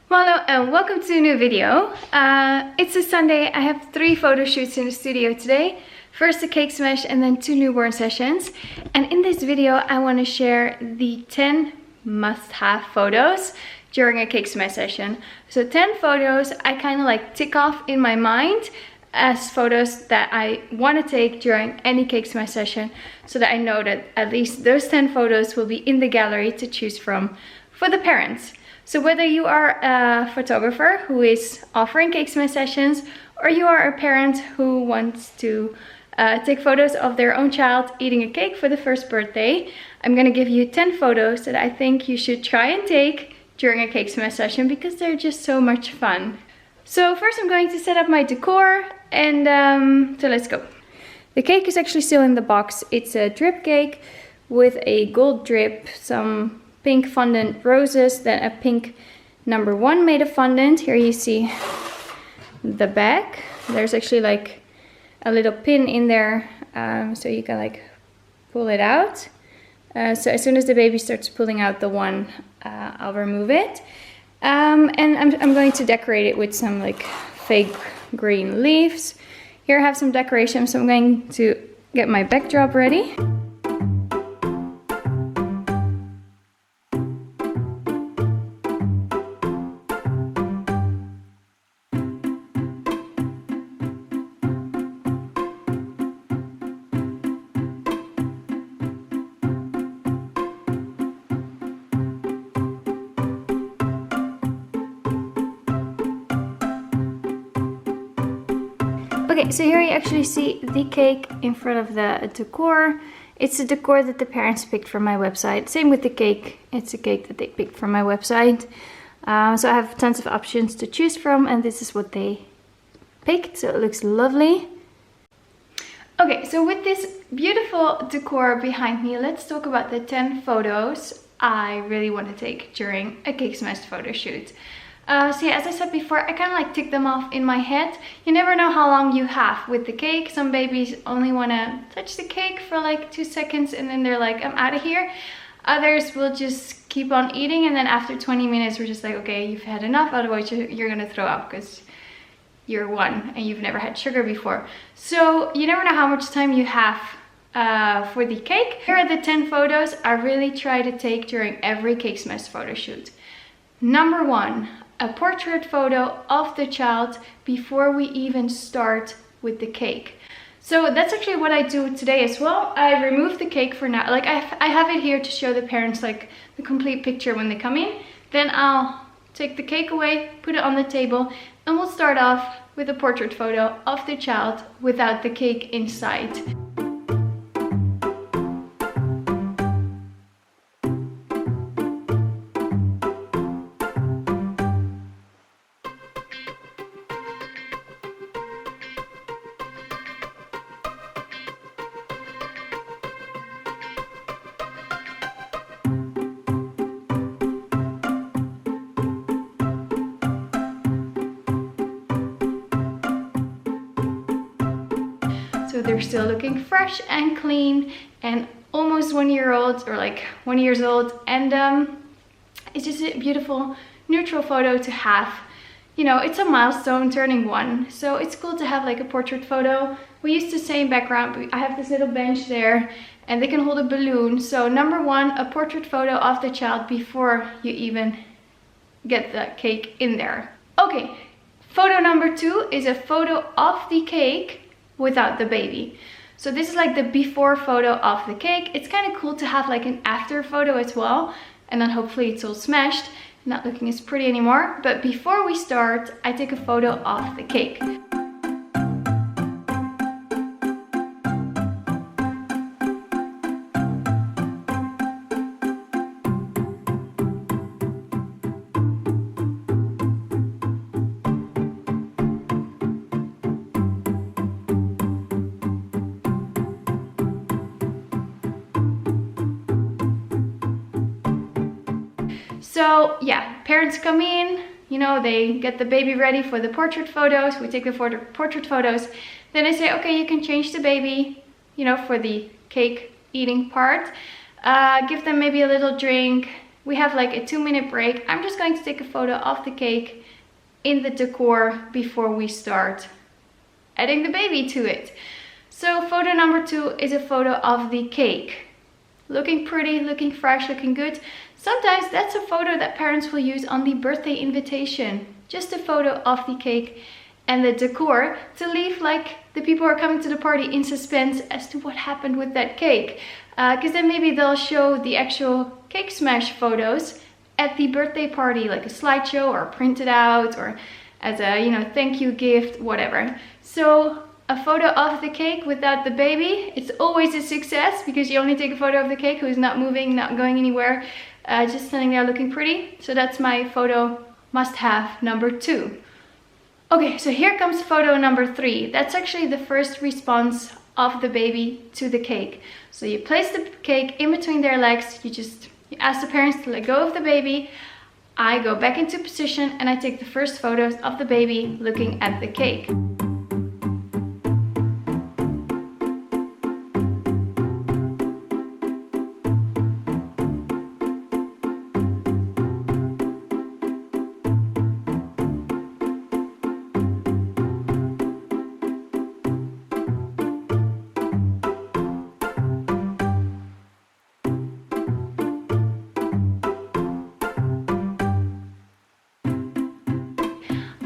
Hello and welcome to a new video. It's a Sunday. I have 3 photo shoots in the studio today. First a cake smash and then 2 newborn sessions. And in this video I want to share the 10 must-have photos during a cake smash session. So 10 photos I kind of like tick off in my mind as photos that I want to take during any cake smash session, so that I know that at least those 10 photos will be in the gallery to choose from for the parents. So whether you are a photographer who is offering cake smash sessions, or you are a parent who wants to take photos of their own child eating a cake for the first birthday, I'm going to give you 10 photos that I think you should try and take during a cake smash session because they're just so much fun. So first I'm going to set up my decor and so let's go. The cake is actually still in the box. It's a drip cake with a gold drip, some pink fondant roses, then a pink #1 made of fondant. Here you see the back. There's actually like a little pin in there, so you can like pull it out. So as soon as the baby starts pulling out the one, I'll remove it. And I'm going to decorate it with some like fake green leaves. Here I have some decoration, so I'm going to get my backdrop ready. Okay, so here you actually see the cake in front of the decor. It's a decor that the parents picked from my website. Same with the cake. It's a cake that they picked from my website. So I have tons of options to choose from, and this is what they picked. So it looks lovely. Okay, so with this beautiful decor behind me, let's talk about the 10 photos I really want to take during a cake smash photo shoot. So yeah, as I said before, I kind of like tick them off in my head. You never know how long you have with the cake. Some babies only want to touch the cake for like 2 seconds and then they're like, I'm out of here. Others will just keep on eating, and then after 20 minutes we're just like, okay, you've had enough, otherwise you're gonna throw up because you're 1 and you've never had sugar before. So you never know how much time you have for the cake. Here are the 10 photos I really try to take during every cake smash photo shoot. #1, a portrait photo of the child before we even start with the cake. So that's actually what I do today as well. I remove the cake for now. Like I have it here to show the parents like the complete picture when they come in. Then I'll take the cake away, put it on the table, and we'll start off with a portrait photo of the child without the cake inside. So they're still looking fresh and clean and almost 1 year old, or like 1 year old, and it's just a beautiful neutral photo to have. You know, it's a milestone, turning 1, so it's cool to have like a portrait photo. We use the same background. I have this little bench there and they can hold a balloon. So #1, a portrait photo of the child before you even get the cake in there. Okay, photo #2 is a photo of the cake without the baby. So this is like the before photo of the cake. It's kind of cool to have like an after photo as well, and then hopefully it's all smashed, not looking as pretty anymore. But before we start, I take a photo of the cake. So yeah, parents come in, you know, they get the baby ready for the portrait photos. We take the portrait photos. Then I say, okay, you can change the baby, you know, for the cake eating part. Give them maybe a little drink, we have like a 2-minute break, I'm just going to take a photo of the cake in the decor before we start adding the baby to it. So photo number 2 is a photo of the cake. Looking pretty, looking fresh, looking good. Sometimes that's a photo that parents will use on the birthday invitation. Just a photo of the cake and the decor to leave like the people who are coming to the party in suspense as to what happened with that cake. Because then maybe they'll show the actual Cake Smash photos at the birthday party, like a slideshow or printed out or as a, you know, thank you gift, whatever. So a photo of the cake without the baby, it's always a success because you only take a photo of the cake who's not moving, not going anywhere, just standing there looking pretty. So that's my photo must-have number 2. Okay, so here comes photo number 3. That's actually the first response of the baby to the cake. So you place the cake in between their legs, you ask the parents to let go of the baby. I go back into position and I take the first photos of the baby looking at the cake.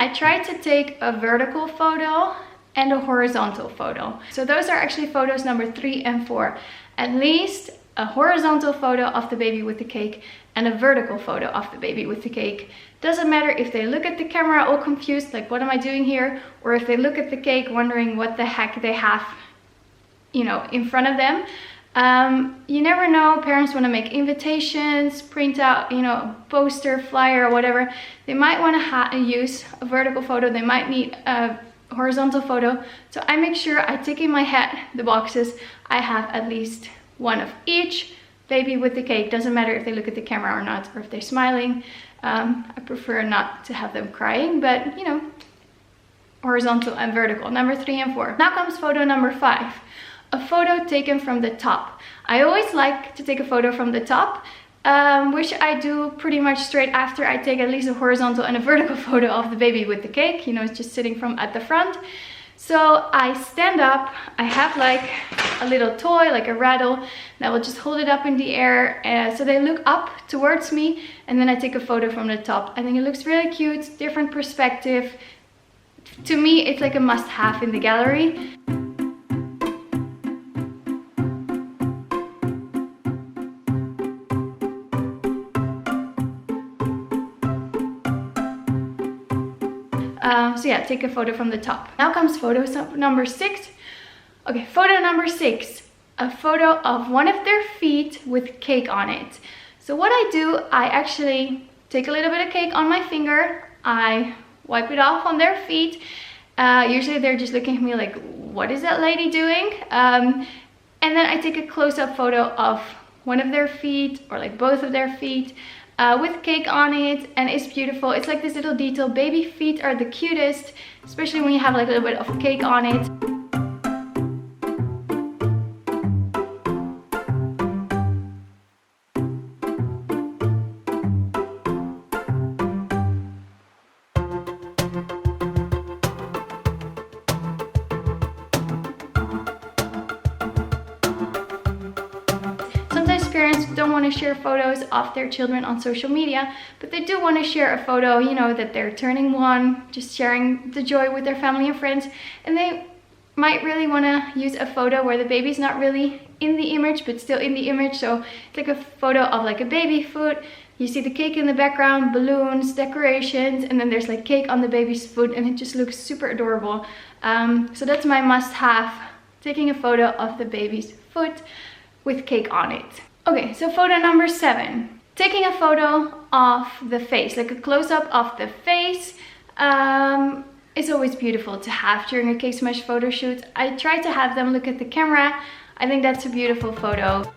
I tried to take a vertical photo and a horizontal photo. So those are actually photos number 3 and 4. At least a horizontal photo of the baby with the cake and a vertical photo of the baby with the cake. Doesn't matter if they look at the camera all confused, like what am I doing here? Or if they look at the cake wondering what the heck they have, you know, in front of them. You never know, parents want to make invitations, print out, you know, a poster, flyer, or whatever. They might want to use a vertical photo, they might need a horizontal photo. So I make sure I tick in my head the boxes. I have at least one of each. Baby with the cake, doesn't matter if they look at the camera or not, or if they're smiling. I prefer not to have them crying, but you know, horizontal and vertical, number 3 and 4. Now comes photo number 5. A photo taken from the top. I always like to take a photo from the top, which I do pretty much straight after I take at least a horizontal and a vertical photo of the baby with the cake. You know, it's just sitting from at the front. So I stand up, I have like a little toy, like a rattle, and I will just hold it up in the air so they look up towards me, and then I take a photo from the top. I think it looks really cute, different perspective. To me, it's like a must-have in the gallery. So yeah, take a photo from the top. Now comes photo number 6. Okay, photo number 6. A photo of one of their feet with cake on it. So what I do, I actually take a little bit of cake on my finger. I wipe it off on their feet. Usually they're just looking at me like, what is that lady doing? And then I take a close-up photo of one of their feet or like both of their feet. With cake on it, and it's beautiful. It's like this little detail. Baby feet are the cutest, especially when you have like a little bit of cake on it. Parents don't want to share photos of their children on social media, but they do want to share a photo, you know, that they're turning 1, just sharing the joy with their family and friends, and they might really want to use a photo where the baby's not really in the image but still in the image. So it's like a photo of like a baby foot, you see the cake in the background, balloons, decorations, and then there's like cake on the baby's foot, and it just looks super adorable. So that's my must-have, taking a photo of the baby's foot with cake on it. Okay, so photo number 7. Taking a photo of the face, like a close-up of the face. It's always beautiful to have during a Cake Smash photo shoot. I try to have them look at the camera. I think that's a beautiful photo.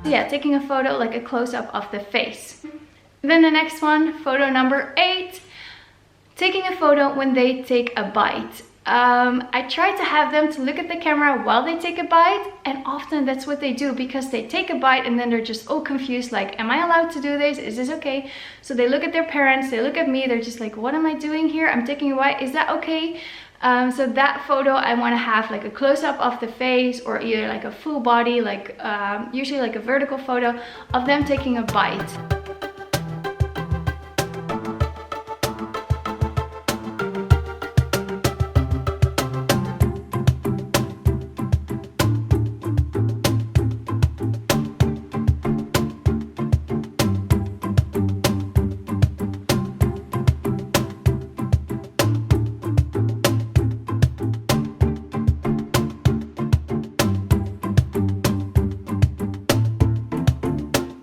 Yeah, taking a photo like a close-up of the face. Then the next one, photo number 8. Taking a photo when they take a bite. I try to have them to look at the camera while they take a bite, and often that's what they do, because they take a bite and then they're just all confused, like, am I allowed to do this? Is this okay? So they look at their parents, they look at me, they're just like, what am I doing here? I'm taking a bite, is that okay? So that photo I want to have like a close-up of the face, or either like a full body, like usually like a vertical photo of them taking a bite.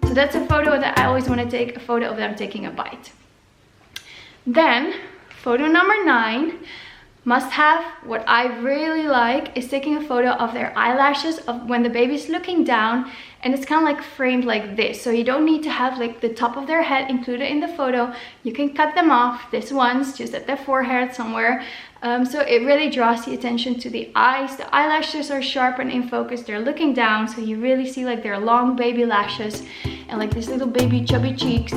So that's a photo that I always want to take, a photo of them taking a bite. Then photo number 9, must have, what I really like, is taking a photo of their eyelashes of when the baby's looking down, and it's kind of like framed like this. So you don't need to have like the top of their head included in the photo. You can cut them off, this one's just at their forehead somewhere. So it really draws the attention to the eyes. The eyelashes are sharp and in focus. They're looking down, so you really see like their long baby lashes and like this little baby chubby cheeks.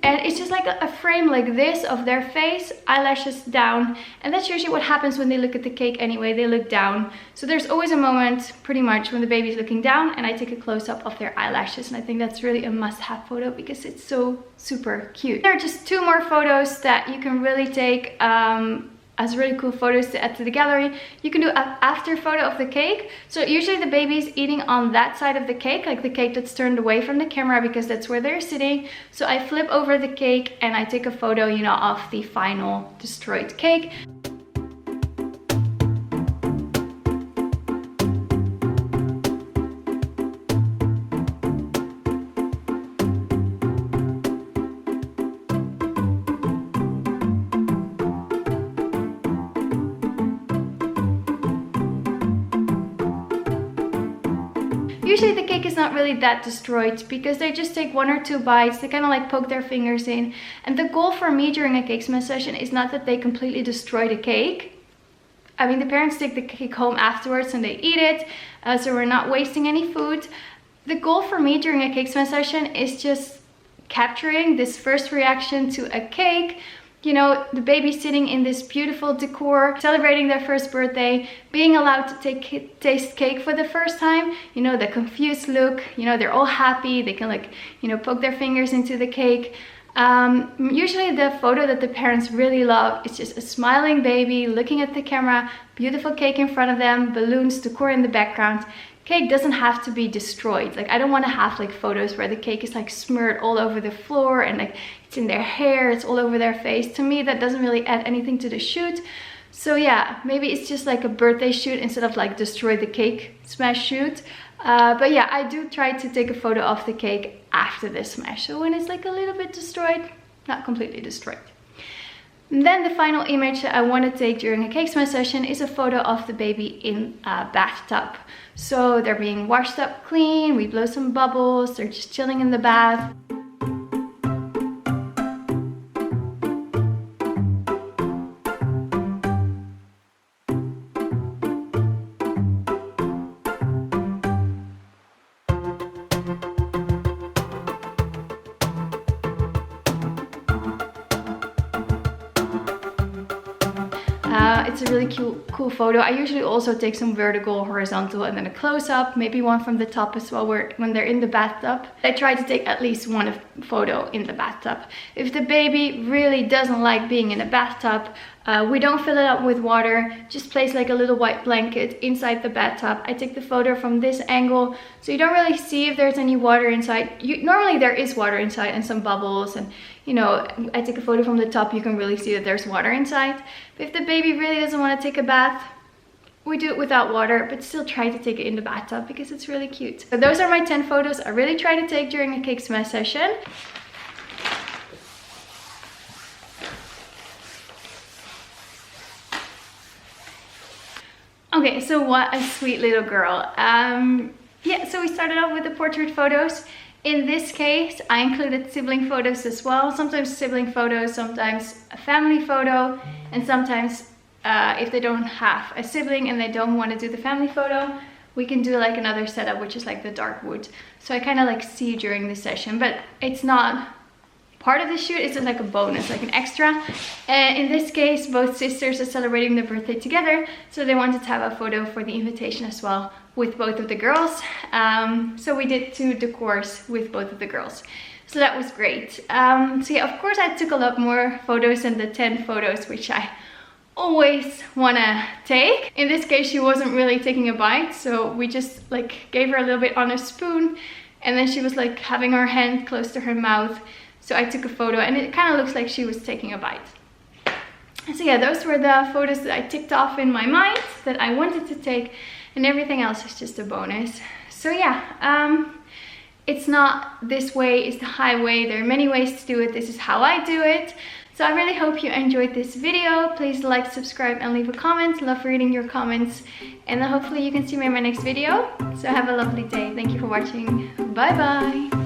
And it's just like a frame like this of their face, eyelashes down, and that's usually what happens when they look at the cake anyway. They look down, so there's always a moment pretty much when the baby's looking down and I take a close-up of their eyelashes, and I think that's really a must-have photo because it's so super cute. There are just 2 more photos that you can really take as really cool photos to add to the gallery. You can do an after photo of the cake. So usually the baby's eating on that side of the cake, like the cake that's turned away from the camera, because that's where they're sitting. So I flip over the cake and I take a photo, you know, of the final destroyed cake. Usually the cake is not really that destroyed because they just take 1 or 2 bites, they kind of like poke their fingers in. And the goal for me during a cake smash session is not that they completely destroy the cake. I mean, the parents take the cake home afterwards and they eat it, so we're not wasting any food. The goal for me during a cake smash session is just capturing this first reaction to a cake. You know, the baby sitting in this beautiful decor, celebrating their first birthday, being allowed to taste cake for the first time. You know, the confused look, you know, they're all happy. They can like, you know, poke their fingers into the cake. Usually the photo that the parents really love is just a smiling baby looking at the camera, beautiful cake in front of them, balloons, decor in the background. Cake doesn't have to be destroyed. Like, I don't want to have like photos where the cake is like smeared all over the floor and like it's in their hair, it's all over their face. To me, that doesn't really add anything to the shoot. So yeah, maybe it's just like a birthday shoot instead of like destroy the cake smash shoot. But yeah, I do try to take a photo of the cake after the smash, so when it's like a little bit destroyed, not completely destroyed. And then the final image that I want to take during a cake smash session is a photo of the baby in a bathtub. So they're being washed up clean, we blow some bubbles, they're just chilling in the bath. It's a really cool photo. I usually also take some vertical, horizontal, and then a close-up, maybe one from the top as well when they're in the bathtub. I try to take at least one photo in the bathtub. If the baby really doesn't like being in a bathtub, we don't fill it up with water, just place like a little white blanket inside the bathtub. I take the photo from this angle, so you don't really see if there's any water inside. Normally there is water inside and some bubbles, and you know, I take a photo from the top, you can really see that there's water inside. But if the baby really doesn't want to take a bath, we do it without water, but still try to take it in the bathtub because it's really cute. So those are my 10 photos I really try to take during a cake smash session. Okay, so what a sweet little girl. Yeah, so we started off with the portrait photos, In this case, I included sibling photos as well. Sometimes sibling photos, sometimes a family photo, and sometimes if they don't have a sibling and they don't want to do the family photo, we can do like another setup, which is like the dark wood. So I kind of like see during the session, but it's not part of the shoot, it's just like a bonus, like an extra. And in this case, both sisters are celebrating their birthday together, so they wanted to have a photo for the invitation as well with both of the girls. So we did 2 decors with both of the girls. So that was great. So yeah, of course I took a lot more photos than the 10 photos, which I always want to take. In this case, she wasn't really taking a bite, so we just like gave her a little bit on a spoon, and then she was like having her hand close to her mouth. So I took a photo and it kind of looks like she was taking a bite. So yeah, those were the photos that I ticked off in my mind that I wanted to take, and everything else is just a bonus. So yeah, it's not this way is the highway. There are many ways to do it. This is how I do it. So I really hope you enjoyed this video. Please like, subscribe, and leave a comment. Love reading your comments. And hopefully you can see me in my next video. So have a lovely day. Thank you for watching. Bye bye.